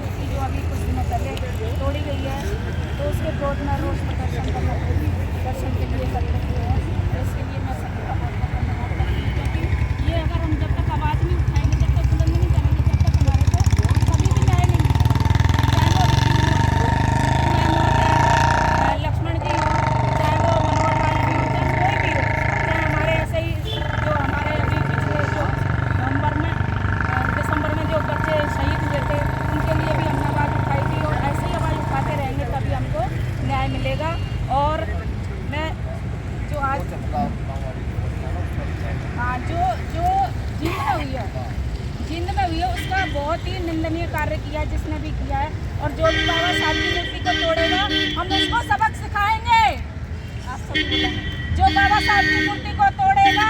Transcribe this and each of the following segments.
मूर्ति जो अभी कुछ दिनों पहले तोड़ी गई है, तो उसके विरोध में रोष प्रदर्शन के लिए एकत्रित हुए हैं। इसके लिए मैं सभी का बहुत बहुत धन्यवाद करती हूँ, क्योंकि ये अगर हम जब तक आवाज़ नहीं उठाएंगे, जब तक बुलंद नहीं करेंगे, जब तक हमारे को कभी भी न्याय नहीं मिलेगा। चाहे वो लक्ष्मण जी हो, चाहे वो मनोहर लाल जी हो, चाहे कोई भी हो, चाहे हमारे ऐसे ही जो हमारे अभी पिछले जो दिसंबर में जो बच्चे शहीद हुए थे, उनके लिए भी हमने आवाज़ उठाई थी, और ऐसे ही आवाज़ उठाते रहेंगे तभी हमको न्याय मिलेगा। और मैं जो आज जो जींद में हुई है उसका बहुत ही निंदनीय कार्य किया जिसने भी किया है, और जो भी बाबा साहब की मूर्ति को तोड़ेगा हम उसको सबक सिखाएंगे। आप सब जो बाबा साहब की मूर्ति को तोड़ेगा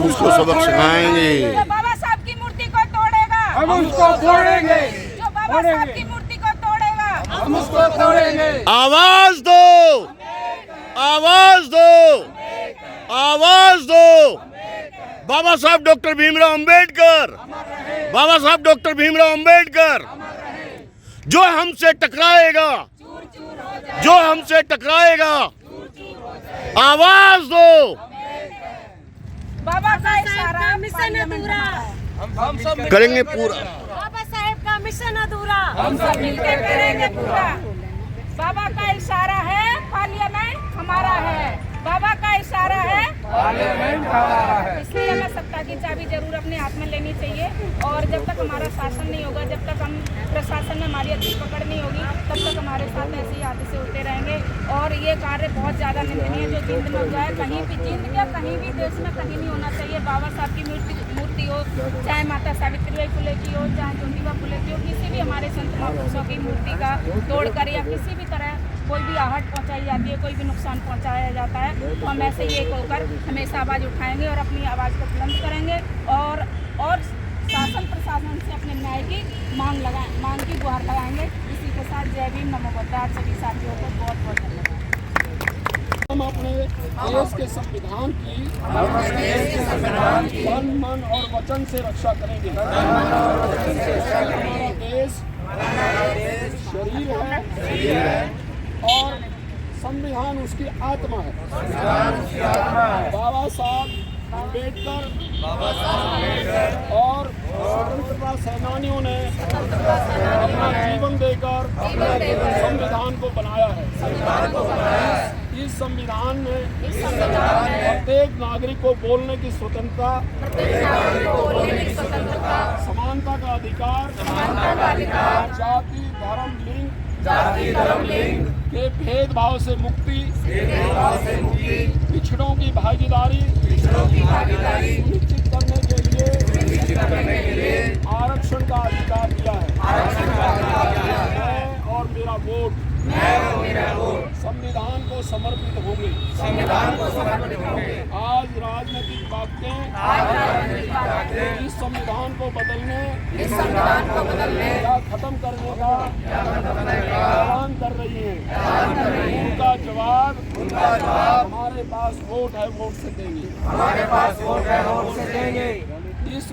उसको सबक सिखाएंगे। जो बाबा साहब की मूर्ति को तोड़ेगा हम उसको तोड़ेंगे। जो बाबा साहब की मूर्ति को तोड़ेगा हम उसको तोड़ेंगे। आवाज दो, आवाज दो, आवाज दो। बाबा साहब डॉक्टर भीमराव अंबेडकर, बाबा साहब डॉक्टर भीमराव अंबेडकर। जो हमसे टकराएगा, जो हमसे टकराएगा, आवाज दो। बाबा का इशारा मिशन अधूरा, हम सब करेंगे पूरा। बाबा साहेब का मिशन अधूरा, हम सब मिलकर करेंगे पूरा। बाबा का इशारा है, पार्लियामेंट हमारा है। बाबा का इशारा है, पार्लियामेंट हमारा है। इसलिए हमें सत्ता की चाबी जरूर अपने हाथ में लेनी चाहिए, और जब तक हमारा शासन नहीं होगा, जब तक हम प्रशासन में हमारी अच्छी पकड़ नहीं होगी, तब तक हमारे साथ ऐसे ही हादसे होते रहेंगे। और ये कार्य बहुत ज़्यादा निंदनीय है जो जींद में हुआ है। कहीं भी जींद क्या, कहीं भी देश में कहीं नहीं होना चाहिए। बाबा साहब की मूर्ति हो, चाहे माता सावित्रीबाई फुले की हो, चाहे ज्योतिबा फुले की हो, किसी भी हमारे संत महापुरुषों की मूर्ति का तोड़कर या किसी भी तरह कोई भी आहट पहुंचाई जाती है, कोई भी नुकसान पहुंचाया जाता है, तो हम ऐसे ही एक होकर हमेशा आवाज़ उठाएंगे और अपनी आवाज़ को बुलंद करेंगे, और शासन प्रशासन से अपने न्याय की मांग की गुहार लगाएंगे। इसी के साथ जय भीम, नमो बुद्ध। आप सभी साथियों को बहुत बहुत धन्यवाद। हम अपने देश के संविधान की तन मन और वचन से रक्षा करेंगे। हमारा देश शरीर है और संविधान उसकी आत्मा है। बाबा साहब अम्बेडकर और स्वतंत्रता सेनानियों ने अपना जीवन देकर संविधान को बनाया है। इस संविधान में प्रत्येक नागरिक को बोलने की स्वतंत्रता, समानता का अधिकार, जाति धर्म लिंग के भेदभाव से मुक्ति, पिछड़ों की भागीदारी सुनिश्चित करने के लिए आरक्षण का अधिकार दिया है। मैं और मेरा वोट संविधान को समर्पित होंगे। आज राजनीतिक ताकतें इस संविधान को बदलने या खत्म करने का ऐलान कर रही है। उनका जवाब हमारे पास वोट है, वोट से देंगे। इस